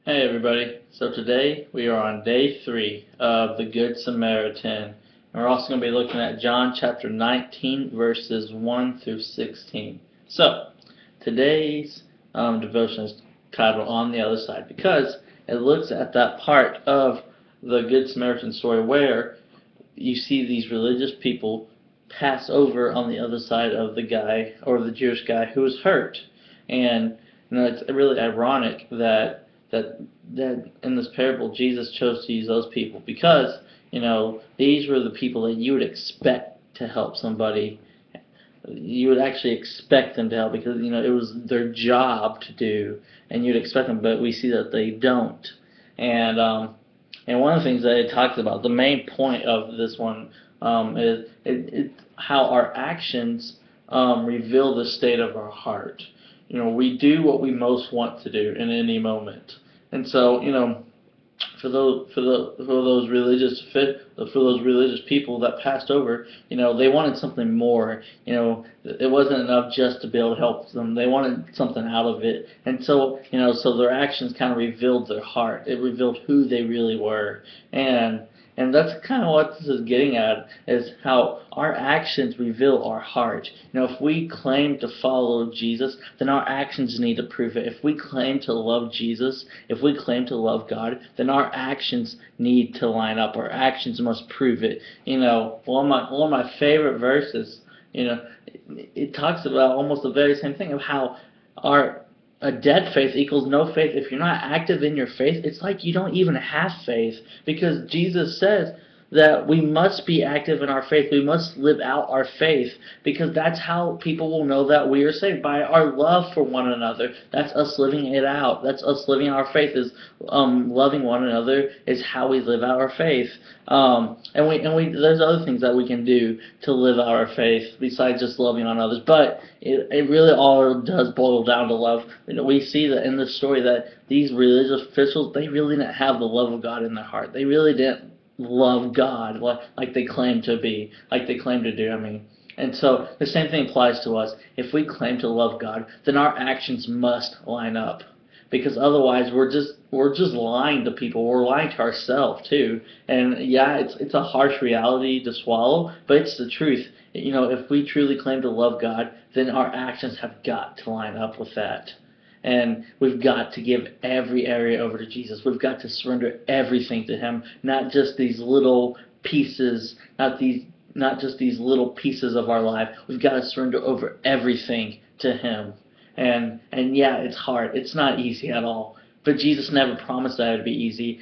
Hey everybody, so today we are on day 3 of the Good Samaritan, and we're also going to be looking at John chapter 19 verses 1 through 16. So, today's devotion is titled On the Other Side because it looks at that part of the Good Samaritan story where you see these religious people pass over on the other side of the guy, or the Jewish guy who was hurt. And it's really ironic that in this parable Jesus chose to use those people because these were the people that you would expect to help somebody. You would actually expect them to help because it was their job to do, and you'd expect them, but we see that they don't. And one of the things that it talks about, the main point of this one, is how our actions reveal the state of our heart. We do what we most want to do in any moment. And so, for those religious people that passed over, they wanted something more. It wasn't enough just to be able to help them. They wanted something out of it. And so, so their actions kind of revealed their heart. It revealed who they really were. And that's kind of what this is getting at, is how our actions reveal our heart. If we claim to follow Jesus, then our actions need to prove it. If we claim to love Jesus, if we claim to love God, then our actions need to line up. Our actions must prove it. One of my favorite verses, it talks about almost the very same thing of how a dead faith equals no faith. If you're not active in your faith, it's like you don't even have faith, because Jesus says that we must be active in our faith. We must live out our faith, because that's how people will know that we are saved, by our love for one another. That's us living it out. That's us living our faith. Is loving one another is how we live out our faith. And we there's other things that we can do to live out our faith besides just loving on others. But it really all does boil down to love. We see that in this story that these religious officials, they really didn't have the love of God in their heart. They really didn't love God like they claim to be, like they claim to do. And so the same thing applies to us. If we claim to love God, then our actions must line up, because otherwise we're just lying to people. We're lying to ourselves too. And yeah, it's a harsh reality to swallow, but it's the truth. If we truly claim to love God, then our actions have got to line up with that. And we've got to give every area over to Jesus. We've got to surrender everything to Him, not just these little pieces, not just these little pieces of our life. We've got to surrender over everything to Him. And yeah, it's hard. It's not easy at all. But Jesus never promised that it would be easy,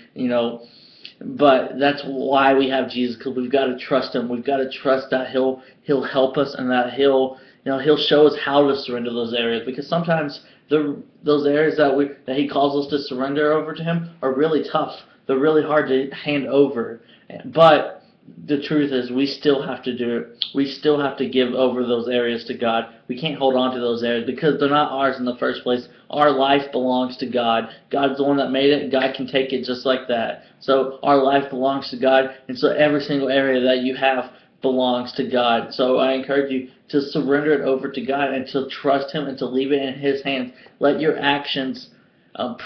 But that's why we have Jesus, because we've got to trust Him. We've got to trust that He'll help us, and that He'll show us how to surrender those areas. Because sometimes those areas that He calls us to surrender over to Him are really tough. They're really hard to hand over. But the truth is, we still have to do it. We still have to give over those areas to God. We can't hold on to those areas because they're not ours in the first place. Our life belongs to God. God's the one that made it. God can take it just like that. So our life belongs to God, and so every single area that you have belongs to God. So I encourage you to surrender it over to God and to trust Him and to leave it in His hands. Let your actions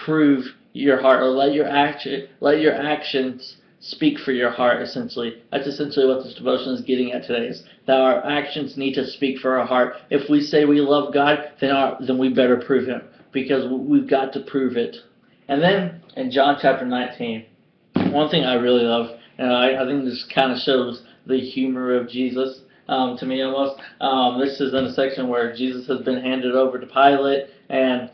prove your heart, or let your actions speak for your heart. Essentially, that's essentially what this devotion is getting at today, is that our actions need to speak for our heart. If we say we love God, then we better prove Him, because we've got to prove it. And then in John chapter 19, one thing I really love, and I think this kind of shows the humor of Jesus, to me almost. This is in a section where Jesus has been handed over to Pilate, and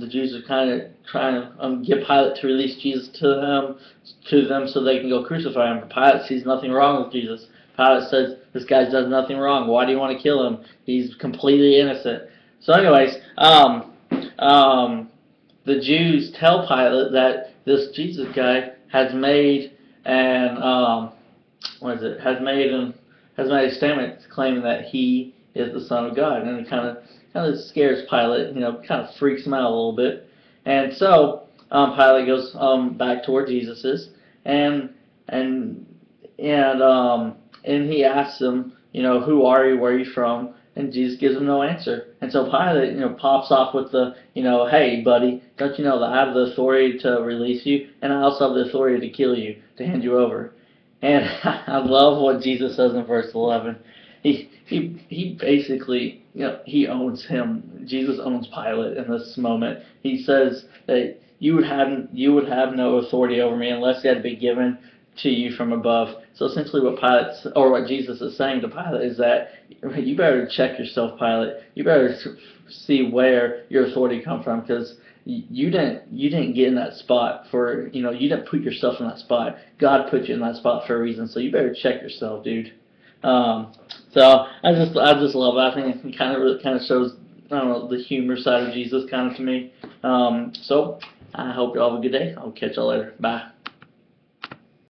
the Jews are kind of trying to get Pilate to release Jesus to them so they can go crucify Him. But Pilate sees nothing wrong with Jesus. Pilate says, this guy does nothing wrong. Why do you want to kill him? He's completely innocent. So anyways, the Jews tell Pilate that this Jesus guy has made has made a statement claiming that He is the Son of God, and it kind of scares Pilate, kind of freaks him out a little bit. And so Pilate goes back to where Jesus is, and he asks him, who are you, where are you from? And Jesus gives him no answer. And so Pilate, pops off with the, hey, buddy, don't you know that I have the authority to release you, and I also have the authority to kill you, to hand you over. And I love what Jesus says in verse 11. He basically, he owns him. Jesus owns Pilate in this moment. He says that you would have no authority over me unless it had been given to you from above. So essentially what Jesus is saying to Pilate is that you better check yourself, Pilate. You better see where your authority comes from, because you didn't get in that spot you didn't put yourself in that spot. God put you in that spot for a reason. So you better check yourself, dude. So I just love it. I think it kind of shows, I don't know, the humor side of Jesus kind of to me. So I hope you all have a good day. I'll catch y'all later. Bye.